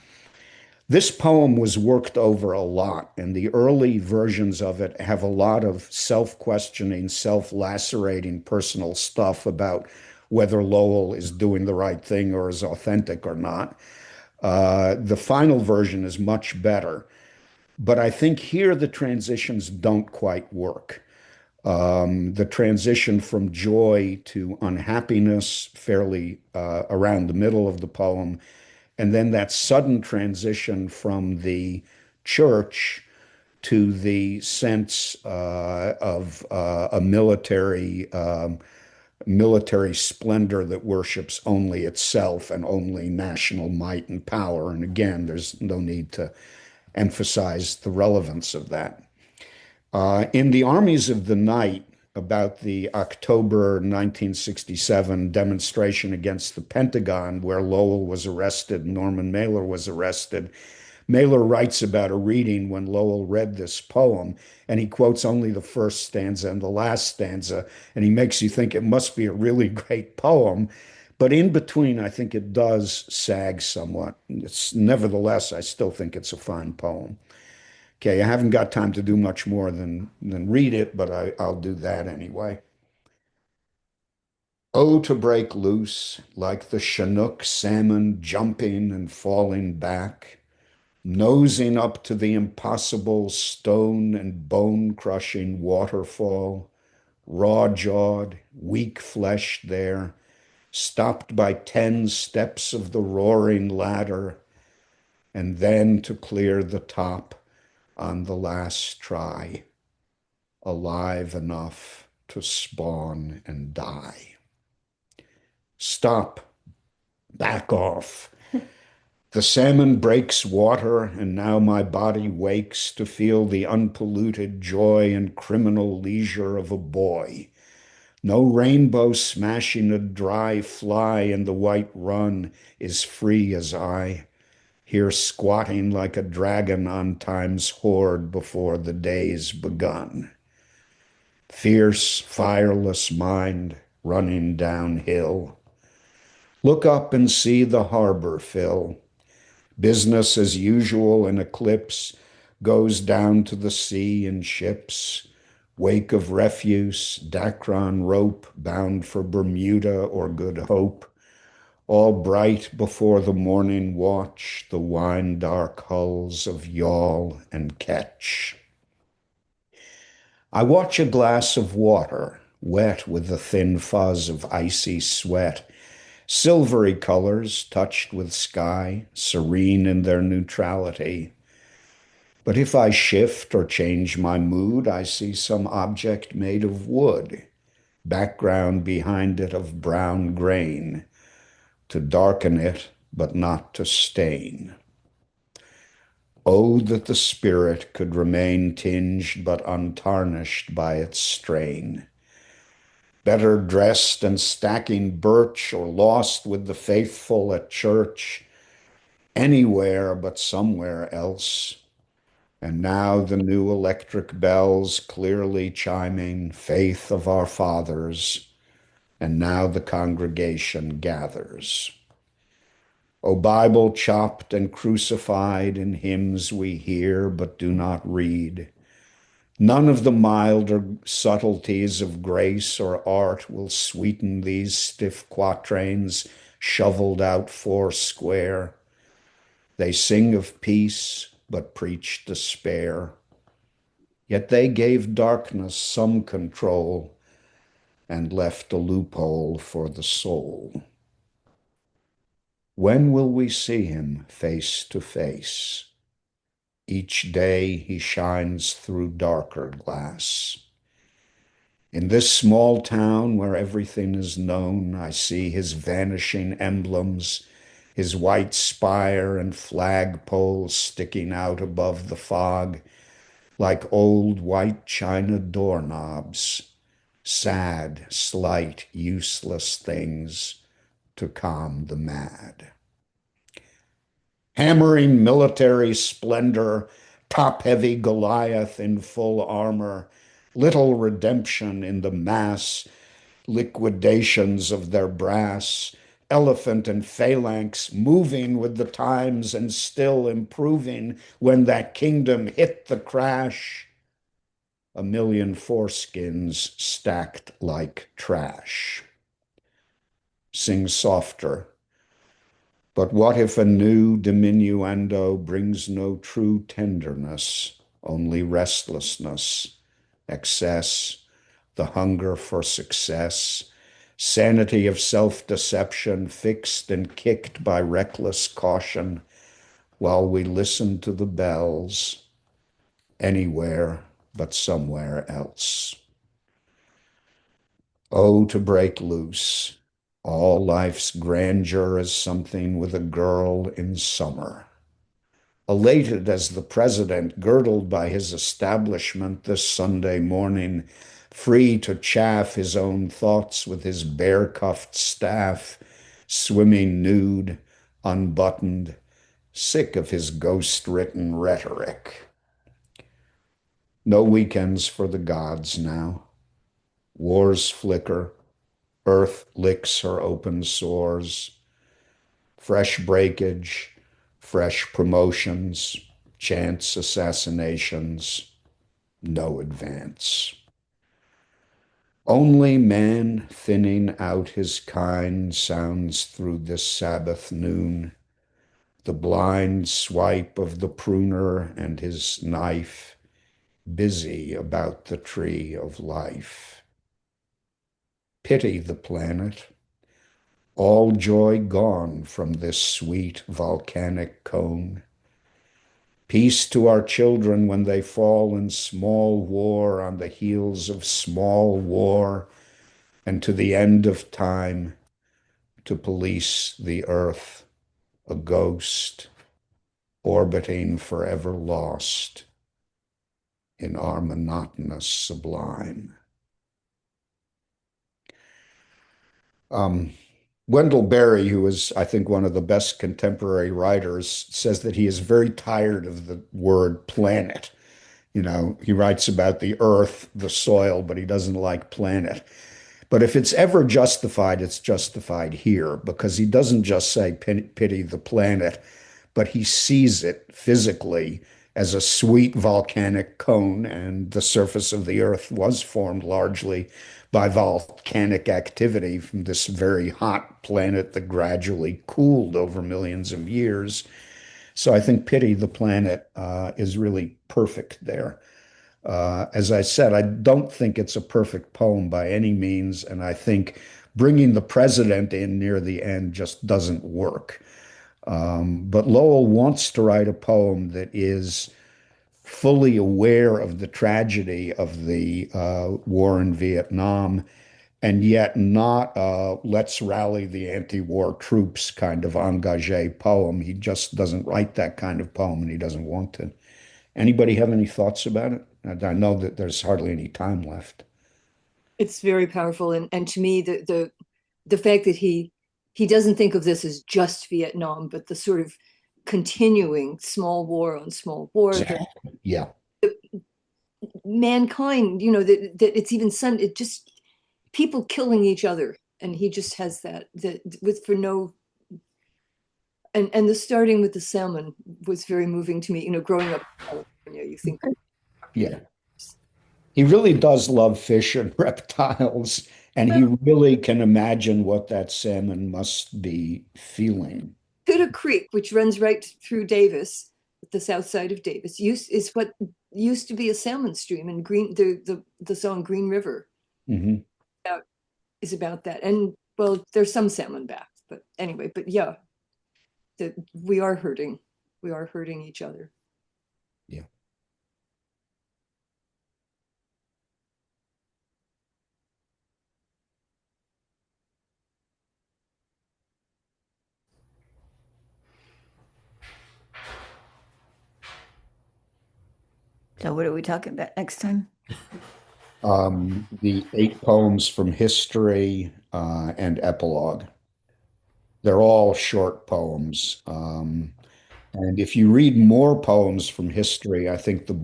This poem was worked over a lot, and the early versions of it have a lot of self-questioning, self-lacerating personal stuff about whether Lowell is doing the right thing or is authentic or not. The final version is much better, but I think here the transitions don't quite work. The transition from joy to unhappiness, fairly around the middle of the poem, and then that sudden transition from the church to the sense of a military splendor that worships only itself and only national might and power. And again, there's no need to emphasize the relevance of that. In the Armies of the Night, about the October 1967 demonstration against the Pentagon, where Lowell was arrested, Norman Mailer was arrested, Mailer writes about a reading when Lowell read this poem, and he quotes only the first stanza and the last stanza, and he makes you think it must be a really great poem. But in between, I think it does sag somewhat. It's nevertheless, I still think it's a fine poem. Okay, I haven't got time to do much more than read it, but I'll do that anyway. Oh, to break loose like the Chinook salmon jumping and falling back, nosing up to the impossible stone and bone crushing waterfall, raw-jawed, weak-fleshed there, stopped by 10 steps of the roaring ladder, and then to clear the top on the last try, alive enough to spawn and die. Stop, back off. The salmon breaks water, and now my body wakes to feel the unpolluted joy and criminal leisure of a boy. No rainbow smashing a dry fly in the white run is free as I, here squatting like a dragon on time's hoard before the day's begun. Fierce, fireless mind running downhill. Look up and see the harbor fill. Business as usual in eclipse goes down to the sea in ships. Wake of refuse, Dacron rope bound for Bermuda or Good Hope. All bright before the morning watch, the wine-dark hulls of yawl and ketch. I watch a glass of water, wet with the thin fuzz of icy sweat, silvery colors touched with sky, serene in their neutrality. But if I shift or change my mood, I see some object made of wood, background behind it of brown grain, to darken it, but not to stain. Oh, that the spirit could remain tinged but untarnished by its strain. Better dressed and stacking birch, or lost with the faithful at church, anywhere but somewhere else. And now the new electric bells clearly chiming faith of our fathers, and now the congregation gathers. O Bible chopped and crucified in hymns we hear but do not read, none of the milder subtleties of grace or art will sweeten these stiff quatrains shoveled out four square. They sing of peace but preach despair. Yet they gave darkness some control and left a loophole for the soul. When will we see him face to face? Each day he shines through darker glass. In this small town where everything is known, I see his vanishing emblems, his white spire and flagpole sticking out above the fog like old white china doorknobs, sad, slight, useless things to calm the mad. Hammering military splendor, top-heavy Goliath in full armor, little redemption in the mass liquidations of their brass, elephant and phalanx, moving with the times and still improving when that kingdom hit the crash. A million foreskins stacked like trash. Sing softer. But what if a new diminuendo brings no true tenderness, only restlessness, excess, the hunger for success, sanity of self-deception fixed and kicked by reckless caution while we listen to the bells anywhere but somewhere else. Oh, to break loose. All life's grandeur is something with a girl in summer. Elated as the president, girdled by his establishment this Sunday morning, free to chaff his own thoughts with his bare-cuffed staff, swimming nude, unbuttoned, sick of his ghost-written rhetoric. No weekends for the gods now. Wars flicker, earth licks her open sores. Fresh breakage, fresh promotions, chance assassinations, no advance. Only man thinning out his kind sounds through this Sabbath noon. The blind swipe of the pruner and his knife, busy about the tree of life. Pity the planet. All joy gone from this sweet volcanic cone. Peace to our children when they fall in small war on the heels of small war, and to the end of time, to police the earth, a ghost, orbiting forever lost in our monotonous sublime. Um, Wendell Berry, who is, I think, one of the best contemporary writers, says that he is very tired of the word planet. You know, he writes about the earth, the soil, but he doesn't like planet. But if it's ever justified, it's justified here because he doesn't just say pity the planet, but he sees it physically as a sweet volcanic cone, and the surface of the earth was formed largely by volcanic activity from this very hot planet that gradually cooled over millions of years. So I think Pity the Planet is really perfect there. As I said, I don't think it's a perfect poem by any means, and I think bringing the president in near the end just doesn't work. But Lowell wants to write a poem that is fully aware of the tragedy of the war in Vietnam, and yet not let's rally the anti-war troops kind of engagé poem. He just doesn't write that kind of poem, and he doesn't want to. Anybody have any thoughts about it? I know that there's hardly any time left. It's very powerful, and to me, the fact that he doesn't think of this as just Vietnam, but the sort of continuing small war on small war, Exactly. Yeah. mankind, you know, that it's even it just people killing each other, and he just has that with for no. And the starting with the salmon was very moving to me. You know, growing up in California, you think, Yeah. He really does love fish and reptiles, and he really can imagine what that salmon must be feeling. Cuda Creek, which runs right through Davis, the south side of Davis, is what used to be a salmon stream, and Green the song Green River Hmm. is about that. And well, there's some salmon back, but anyway, but yeah, that we are hurting each other. Yeah. So what are we talking about next time? The 8 poems from history and epilogue. They're all short poems. And if you read more poems from history, I think the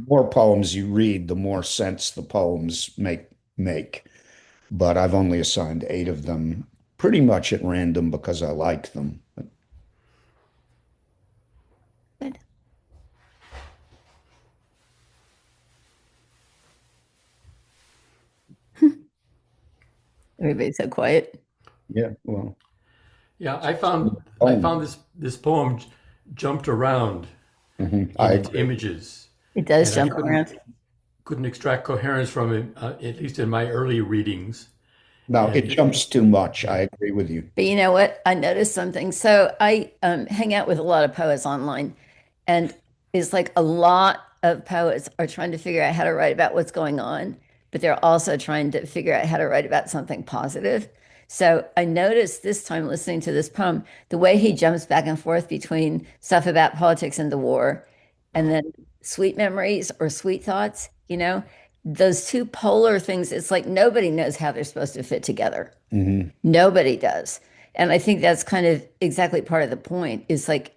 more poems you read, the more sense the poems make. but I've only assigned 8 of them pretty much at random because I like them. Good. Everybody's so quiet. Yeah, well, Yeah, I found poem. this poem jumped around I in its agree. images, It does and I jump around. couldn't extract coherence from it, at least in my early readings. No, it And jumps too much. I yeah, agree with you. But you know what? I noticed something. So I hang out with a lot of poets online, and it's like a lot of poets are trying to figure out how to write about what's going on, but they're also trying to figure out how to write about something positive. So I noticed this time listening to this poem, the way he jumps back and forth between stuff about politics and the war, and then sweet memories or sweet thoughts, those two polar things, it's like nobody knows how they're supposed to fit together. Hmm. Nobody does. And I think that's kind of exactly part of the point is like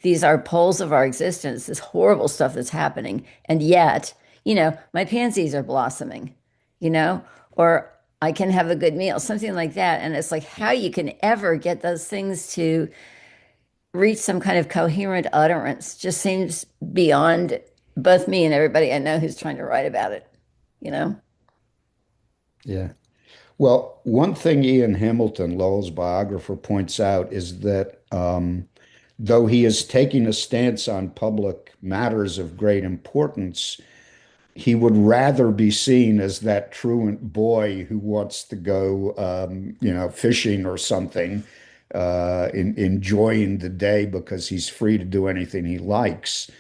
these are poles of our existence, this horrible stuff that's happening. And yet, my pansies are blossoming, you know, or I can have a good meal, something like that. And it's like how you can ever get those things to reach some kind of coherent utterance just seems beyond both me and everybody I know who's trying to write about it, you know? Yeah. Well, one thing Ian Hamilton, Lowell's biographer, points out is that though he is taking a stance on public matters of great importance, he would rather be seen as that truant boy who wants to go, fishing or something, enjoying the day because he's free to do anything he likes,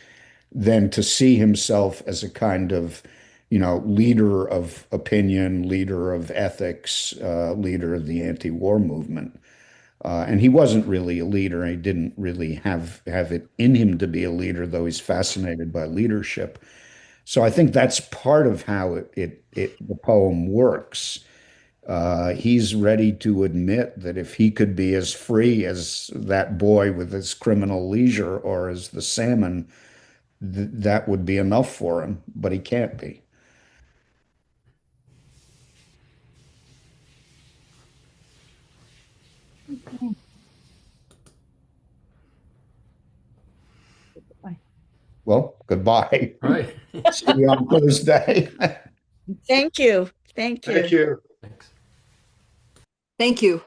than to see himself as a kind of, leader of opinion, leader of ethics, leader of the anti-war movement. And he wasn't really a leader. He didn't really have it in him to be a leader, though he's fascinated by leadership. So I think that's part of how the poem works. He's ready to admit that if he could be as free as that boy with his criminal leisure or as the salmon, that would be enough for him, but he can't be. Well, goodbye. right. See you on Thursday. Thank you. Thank Thank you. you. Thanks. Thank you.